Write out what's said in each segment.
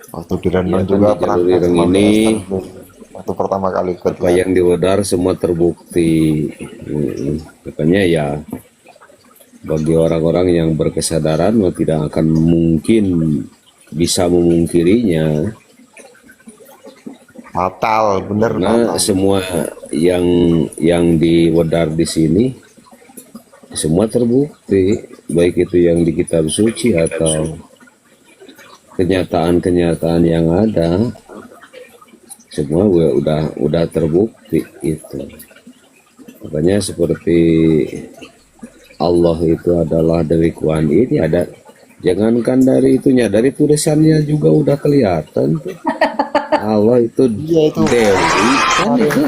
Waktu di Rendang Ya kan juga di pernah jalur kenal ireng sama Mbak ini Esther tuh. Waktu pertama kali ikut apa live. yang di Wedar semua terbukti. Makanya ya bagi orang-orang yang berkesadaran tidak akan mungkin bisa memungkirinya, Fatal, bener karena fatal. semua yang di Wedar di sini semua terbukti, baik itu yang di kitab suci atau kenyataan-kenyataan yang ada, semua udah terbukti itu. Makanya seperti Allah itu adalah Dewi Kuan Yin, ada jangankan dari itunya, dari tulisannya juga udah kelihatan tuh. Allah itu Iya itu Dewi kan kemarin itu.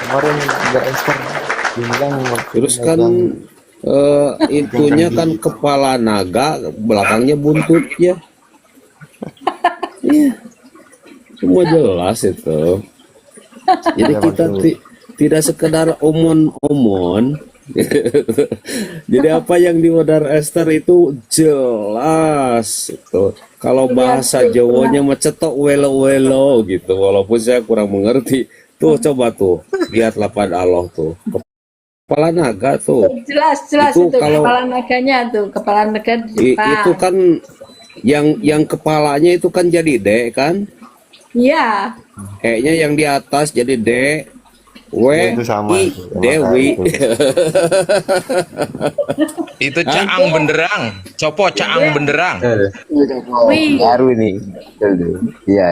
kemarin Mbak Esther bilang Terus kan megang megang itunya kendi kan itu. kepala naga, belakangnya buntutnya. Iya, semua jelas itu. Jadi Iya kita waktu tidak sekedar omon-omon. Jadi apa yang di Wadar Esther itu jelas itu. Kalau bahasa Jawanya mecetok welo-welo gitu. Walaupun saya kurang mengerti. Tuh coba tuh lihatlah pada Allah tuh. Kepala naga tuh. Jelas-jelas Itu itu kalau kepala naganya tuh, kepala naga di itu depan. kan yang kepalanya itu kan jadi D kan? Iya, E-nya yang di atas jadi D. ya W itu sama I itu emang kayak Dewi. itu. Itu Kan? caang benderang. Copo caang benderang. Betul. wih, Baru nih. Betul tuh. Iya.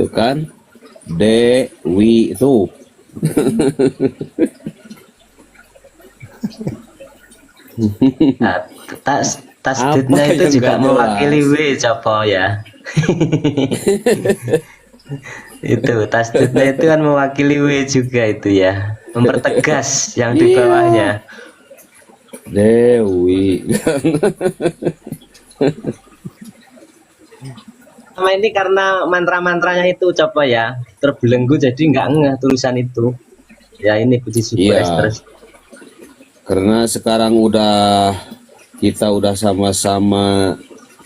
Tuh kan? Dewi itu. Nah, tas Apa tasdidnya itu yang juga gak mewakili jelas? W copo ya. Itu tasdidnya itu kan mewakili W juga itu ya. Mempertegas yang di Iya, bawahnya. Dewi. Sama ini karena mantra-mantranya itu coba ya terbelenggu jadi nggak ngeh tulisan itu. Ya ini puji syukur Esther. Iya, karena sekarang kita udah sama-sama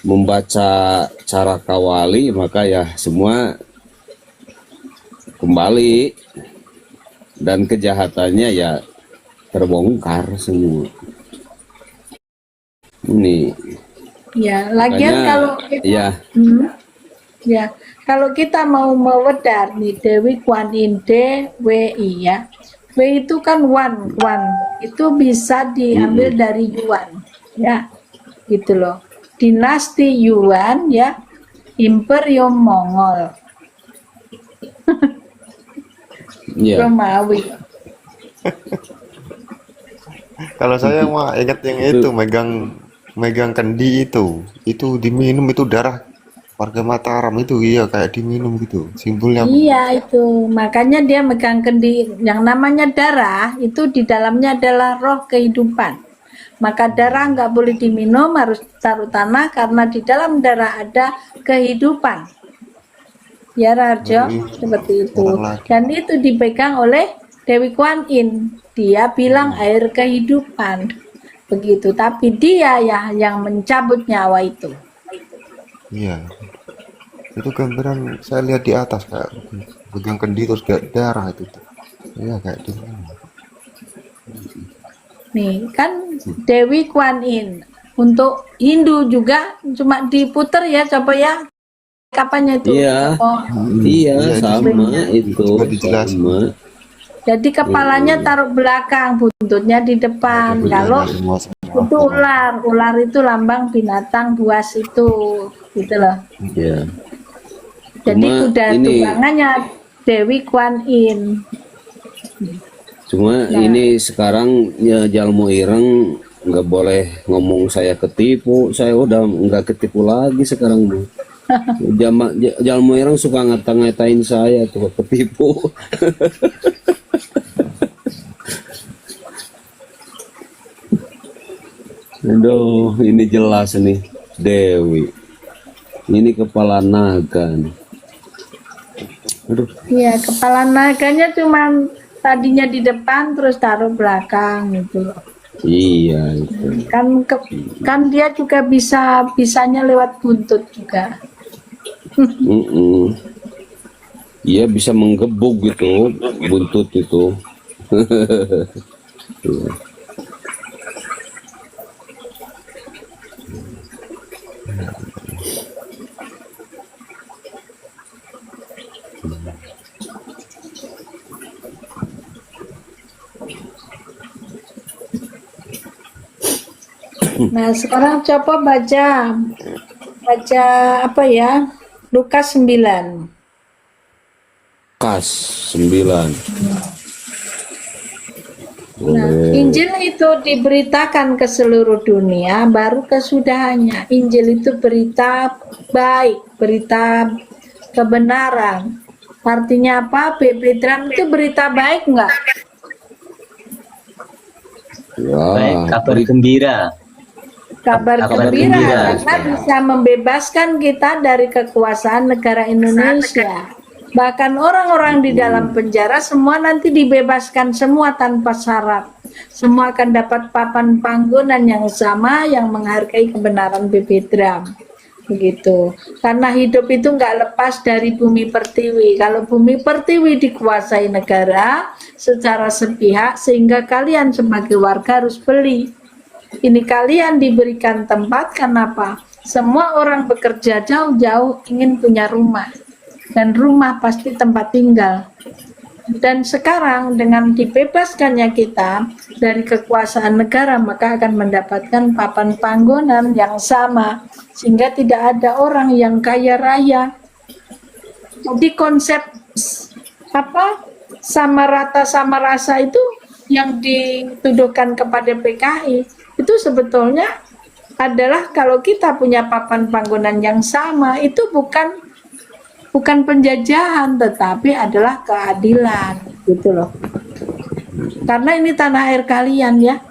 membaca cara kawali, maka ya semua kembali dan kejahatannya ya terbongkar semua. Ini ya. Lagian makanya kalau kita, ya ya, kalau kita mau mewedar nih Dewi Kuan Yin D W I ya. W itu kan one, one. Itu bisa diambil dari Yuan, ya, gitu loh. Dinasti Yuan ya, Imperium Mongol, ya Romawi. Kalau saya mah ingat yang itu megang megang kendi itu diminum itu darah warga Mataram itu iya kayak diminum gitu simbolnya Iya itu, makanya dia megang kendi yang namanya darah itu di dalamnya adalah roh kehidupan. Maka darah nggak boleh diminum, harus taruh tanah karena di dalam darah ada kehidupan. Ya Rajo, seperti itu. orang lagi. Dan itu dipegang oleh Dewi Kuan Yin. Dia bilang air kehidupan. Begitu, tapi dia ya yang mencabut nyawa itu. Iya itu gambaran saya lihat di atas kayak pegang kendi terus kayak darah itu tuh. Iya kayak diminum. Nih, kan Dewi Kuan Yin. Untuk Hindu juga cuma diputer ya, coba ya. Kapannya itu? iya Oh, iya Iya itu sama itu juga dijelasin sama. jadi kepalanya taruh belakang, buntutnya di depan. Kalau semua itu ular, ular itu lambang binatang buas itu, gitu loh. Ya, Jadi cuma kuda ini tunggangannya Dewi Kuan Yin. cuma Nah, ini sekarang ya Jalmo Ireng nggak boleh ngomong saya ketipu, saya udah nggak ketipu lagi sekarang Bu. Jalmo Ireng suka ngata-ngatain saya tuh ketipu. Aduh, ini jelas nih Dewi. Ini kepala naga nih. Aduh, iya, kepala naganya cuman tadinya di depan terus taruh belakang gitu loh. Iya itu. Kan dia juga bisanya lewat buntut juga. Mm-mm. Iya bisa menggebuk gitu buntut itu. Iya. Nah, sekarang coba baca apa ya? Lukas 9. Kas 9. Nah, Boleh. Injil itu diberitakan ke seluruh dunia, baru kesudahannya. Injil itu berita baik, berita kebenaran. Artinya apa? Baby Drum itu berita baik enggak? Baik, Ya, kabar gembira. Kabar Kabar gembira, gembira. karena bisa membebaskan kita dari kekuasaan negara Indonesia. Bahkan orang-orang di dalam penjara semua nanti dibebaskan semua tanpa syarat. Semua akan dapat papan panggonan yang sama yang menghargai kebenaran BB Drum. Begitu. Karena hidup itu nggak lepas dari bumi pertiwi. Kalau bumi pertiwi dikuasai negara secara sepihak, sehingga kalian sebagai warga harus beli. Ini kalian diberikan tempat, kenapa? Semua orang bekerja jauh-jauh ingin punya rumah. Dan rumah pasti tempat tinggal. Dan sekarang dengan dibebaskannya kita dari kekuasaan negara, maka akan mendapatkan papan panggonan yang sama, sehingga tidak ada orang yang kaya raya. Jadi konsep apa sama rata sama rasa itu yang dituduhkan kepada PKI itu sebetulnya adalah kalau kita punya papan panggonan yang sama, itu bukan penjajahan, tetapi adalah keadilan, gitu loh. Karena ini tanah air kalian ya.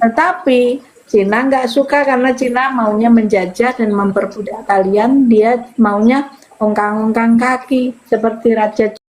Tetapi Cina nggak suka karena Cina maunya menjajah dan memperbudak kalian. Dia maunya ongkang-ongkang kaki seperti Raja